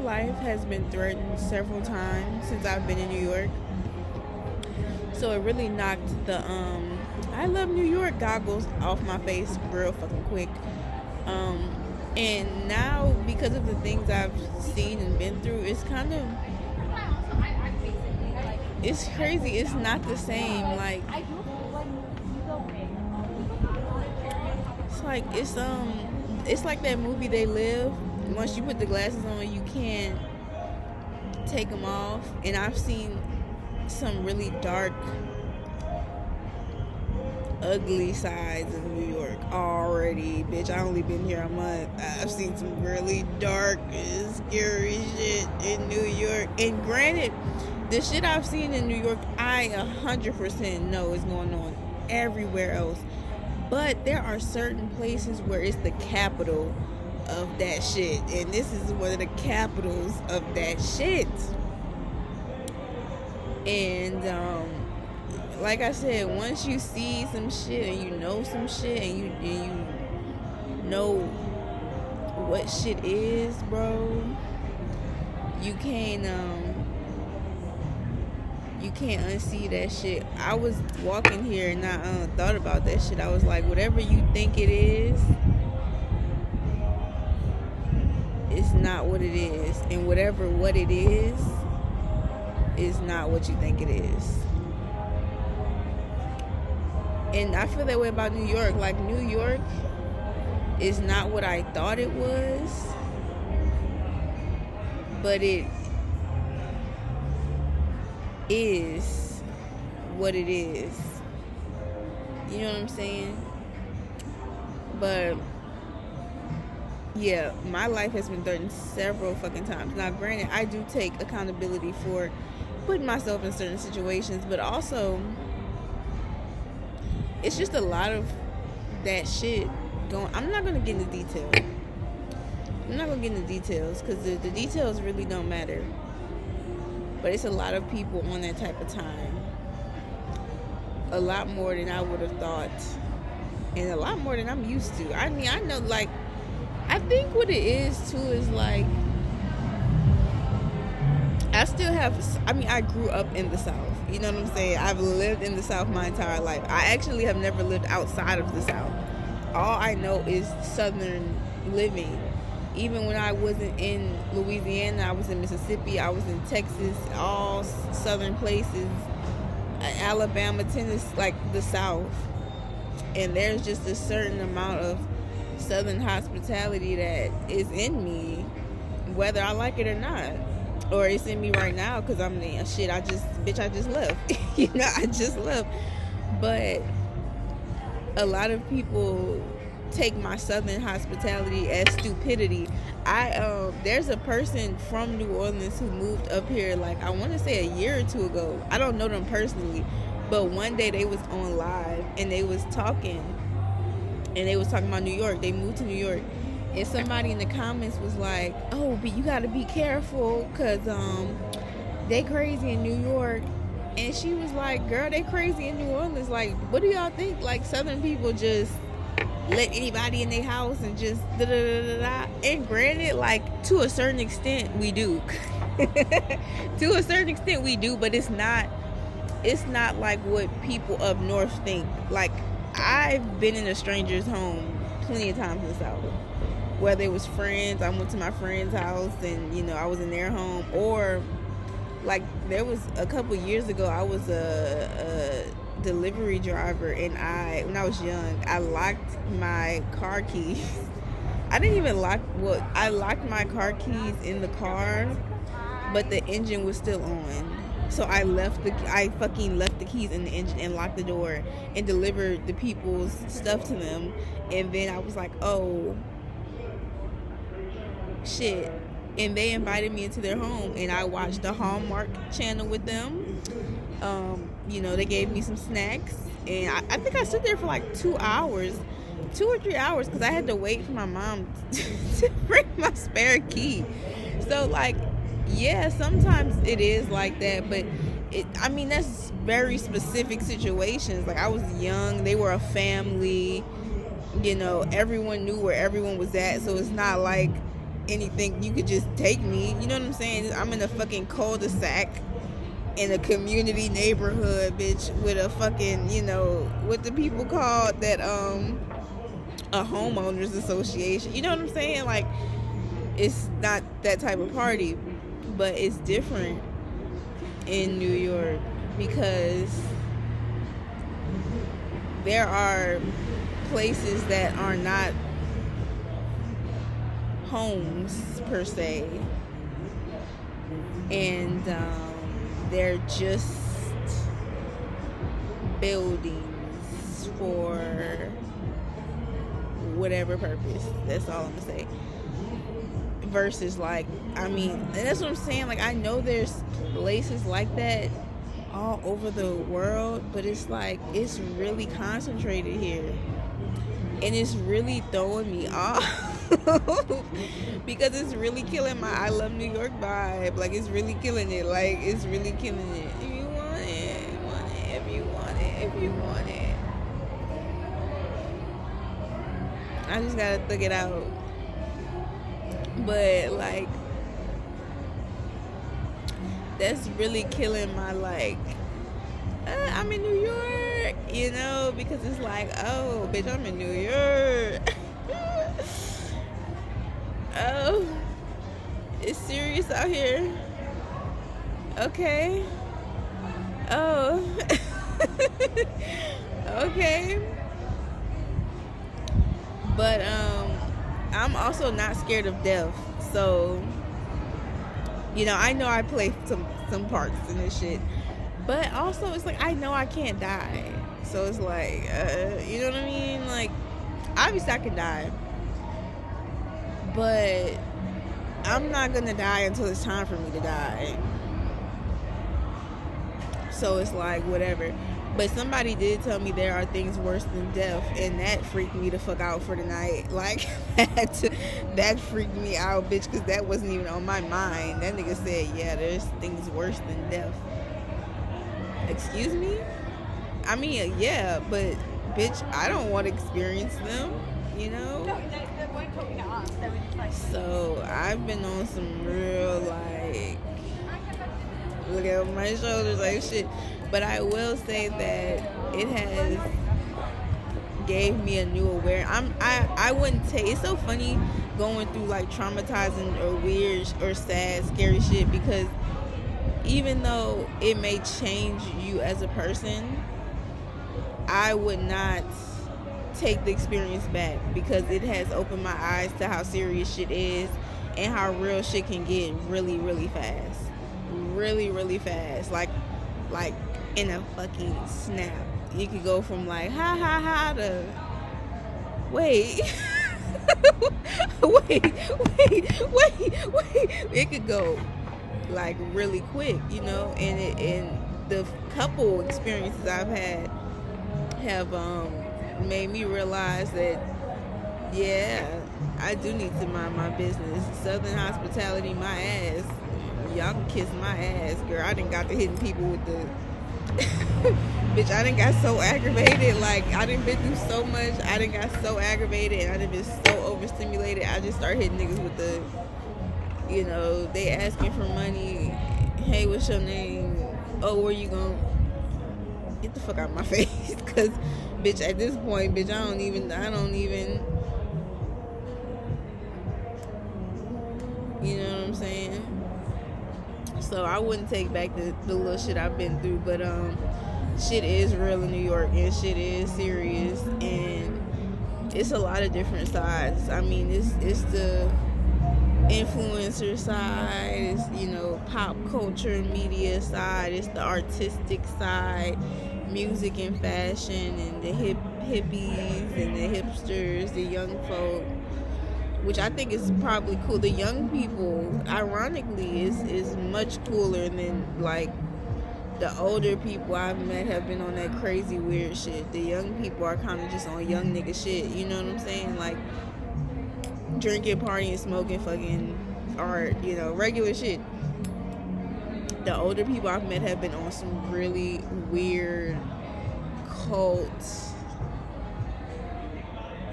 life has been threatened several times since I've been in New York. So it really knocked the I love New York goggles off my face real fucking quick. Um and now because of the things I've seen and been through, it's crazy. It's not the same. Like it's like that movie They Live. Once you put the glasses on, you can't take them off. And I've seen some really dark, ugly sides of New York already. Bitch, I only been here a month. I've seen some really dark and scary shit in New York. And granted, the shit I've seen in New York, I 100% know is going on everywhere else. But there are certain places where it's the capital of that shit. And this is one of the capitals of that shit. And, like I said, once you see some shit and you know some shit and you know what shit is, bro, you can't unsee that shit. I was walking here and I thought about that shit. I was like, whatever you think it is, it's not what it is. And what it is not what you think it is. And I feel that way about New York. Like, New York is not what I thought it was, but it is what it is. You know what I'm saying? But yeah, my life has been threatened several fucking times. Now, granted, I do take accountability for putting myself in certain situations, but also it's just a lot of that shit going. I'm not gonna get into detail. I'm not gonna get into details because the details really don't matter. But it's a lot of people on that type of time. A lot more than I would have thought. And a lot more than I'm used to. I mean, I know, like, I think what it is, too, is, like, I grew up in the South. You know what I'm saying? I've lived in the South my entire life. I actually have never lived outside of the South. All I know is Southern living. Even when I wasn't in Louisiana, I was in Mississippi, I was in Texas, all Southern places, Alabama, Tennessee, like the South. And there's just a certain amount of Southern hospitality that is in me, whether I like it or not. Or it's in me right now because I'm the shit. I just left. You know, I just left. But a lot of people take my Southern hospitality as stupidity. There's a person from New Orleans who moved up here, like, I want to say a year or two ago. I don't know them personally, but one day they was on live and they was talking about New York. They moved to New York. And somebody in the comments was like, oh, but you gotta be careful because they crazy in New York. And she was like, girl, they crazy in New Orleans. Like, what do y'all think? Like, Southern people just let anybody in their house and just da-da-da-da-da. And granted, like, to a certain extent, we do. To a certain extent, we do. But it's not like what people up north think. Like, I've been in a stranger's home plenty of times in the South. Whether it was friends, I went to my friend's house and, you know, I was in their home. Or, like, there was a couple years ago, I was a delivery driver, and when I was young, I locked my car keys. I locked my car keys in the car, but the engine was still on. So I fucking left the keys in the engine and locked the door and delivered the people's stuff to them. And then I was like, oh shit. And they invited me into their home, and I watched the Hallmark channel with them. You know, they gave me some snacks, and I think I stood there for like 2 or 3 hours, because I had to wait for my mom to bring my spare key. So, like, yeah, sometimes it is like that, but that's very specific situations. Like, I was young, they were a family, you know, everyone knew where everyone was at, so it's not like anything. You could just take me. You know what I'm saying? I'm in a fucking cul-de-sac in a community neighborhood, bitch, with a fucking, you know, what the people call that, a homeowners association. You know what I'm saying? Like, it's not that type of party, but it's different in New York because there are places that are not homes per se, and they're just buildings for whatever purpose. That's all I'm gonna say. Versus, like, I mean, and that's what I'm saying, like, I know there's places like that all over the world, but it's like, it's really concentrated here, and it's really throwing me off because it's really killing my I love New York vibe. Like, it's really killing it. Like, it's really killing it. If you want it, you want it. If you want it, if you want it, I just gotta thug it out. But, like, that's really killing my, like, I'm in New York, you know, because it's like, oh, bitch, I'm in New York. Oh, it's serious out here. Okay. Oh. Okay. But, I'm also not scared of death, so, you know I play some parts in this shit, but also it's like I know I can't die, so it's like, you know what I mean? Like, obviously I can die, but I'm not gonna die until it's time for me to die. So it's like, whatever. But somebody did tell me there are things worse than death, and that freaked me the fuck out for the night. Like, that freaked me out, bitch, because that wasn't even on my mind. That nigga said, yeah, there's things worse than death. Excuse me? I mean, yeah, but, bitch, I don't want to experience them, you know? No, they weren't talking to us. They were just like... So, I've been on some real, like, look at my shoulders, like, shit. But I will say that it has gave me a new awareness. I wouldn't say, it's so funny going through, like, traumatizing or weird or sad, scary shit, because even though it may change you as a person, I would not take the experience back, because it has opened my eyes to how serious shit is and how real shit can get really, really fast. Really, really fast. Like in a fucking snap. You could go from like ha ha ha to wait. wait. It could go like really quick, you know, and the couple experiences I've had have made me realize that, yeah, I do need to mind my business. Southern hospitality, my ass. Y'all can kiss my ass, girl. I done got to hitting people with the bitch, I done got so aggravated. Like, I done been through so much. I done got so aggravated, and I done been so overstimulated. I just start hitting niggas with the, you know, they asking for money. Hey, what's your name? Oh, where you going? Get the fuck out of my face. Because, bitch, at this point, bitch, I don't even, you know what I'm saying? So I wouldn't take back the little shit I've been through, but shit is real in New York, and shit is serious, and it's a lot of different sides. I mean, it's the influencer side, it's, you know, pop culture and media side, it's the artistic side, music and fashion, and the hippies and the hipsters, the young folk, which I think is probably cool. The young people, ironically, is much cooler than, like, the older people I've met have been on that crazy weird shit. The young people are kind of just on young nigga shit, you know what I'm saying? Like, drinking, partying, smoking, fucking art, you know, regular shit. The older people I've met have been on some really weird cult,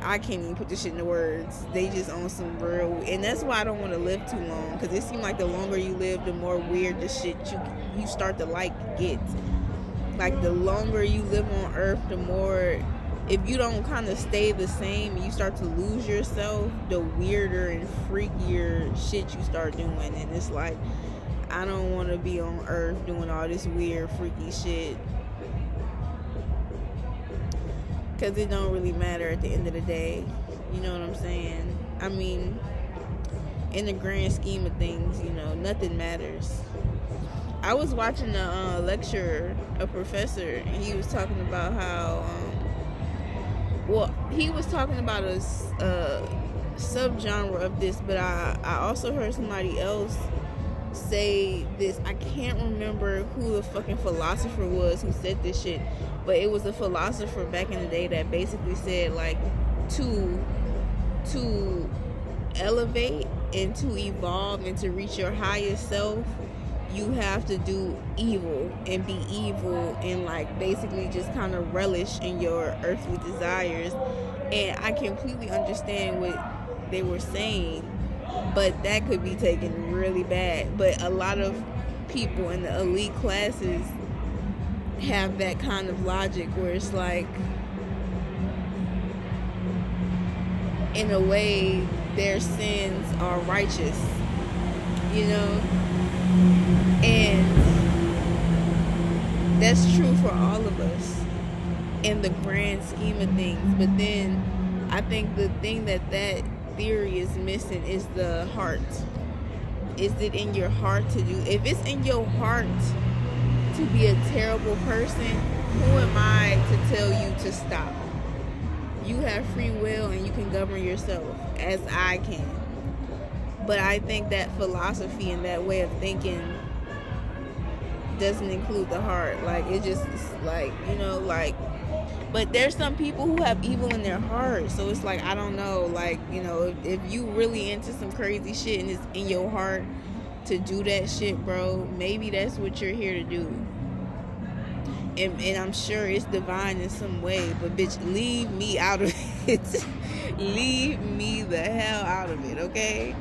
I can't even put this shit into words. They just on some real, and that's why I don't want to live too long, because it seems like the longer you live, the more weird the shit you start to like gets. Like the longer you live on Earth, the more, if you don't kind of stay the same, you start to lose yourself, the weirder and freakier shit you start doing. And it's like, I don't want to be on Earth doing all this weird, freaky shit, because it don't really matter at the end of the day. You know what I'm saying? I mean, in the grand scheme of things, you know, nothing matters. I was watching a lecture, a professor, and he was talking about how, he was talking about a subgenre of this, but I also heard somebody else say this. I can't remember who the fucking philosopher was who said this shit, but it was a philosopher back in the day that basically said, like, to elevate and to evolve and to reach your highest self, you have to do evil and be evil and, like, basically just kind of relish in your earthly desires. And I completely understand what they were saying, but that could be taken really bad. But a lot of people in the elite classes have that kind of logic where it's like, in a way, their sins are righteous, you know? And that's true for all of us in the grand scheme of things. But then I think the thing that theory is missing is the heart. Is it in your heart to do? If it's in your heart to be a terrible person, who am I to tell you to stop? You have free will and you can govern yourself, as I can. But I think that philosophy and that way of thinking doesn't include the heart. Like, it just, like, you know, like, but there's some people who have evil in their heart. So it's like, I don't know, like, you know, if you really into some crazy shit and it's in your heart to do that shit, bro, maybe that's what you're here to do. And I'm sure it's divine in some way, but bitch, leave me out of it. Leave me the hell out of it, okay?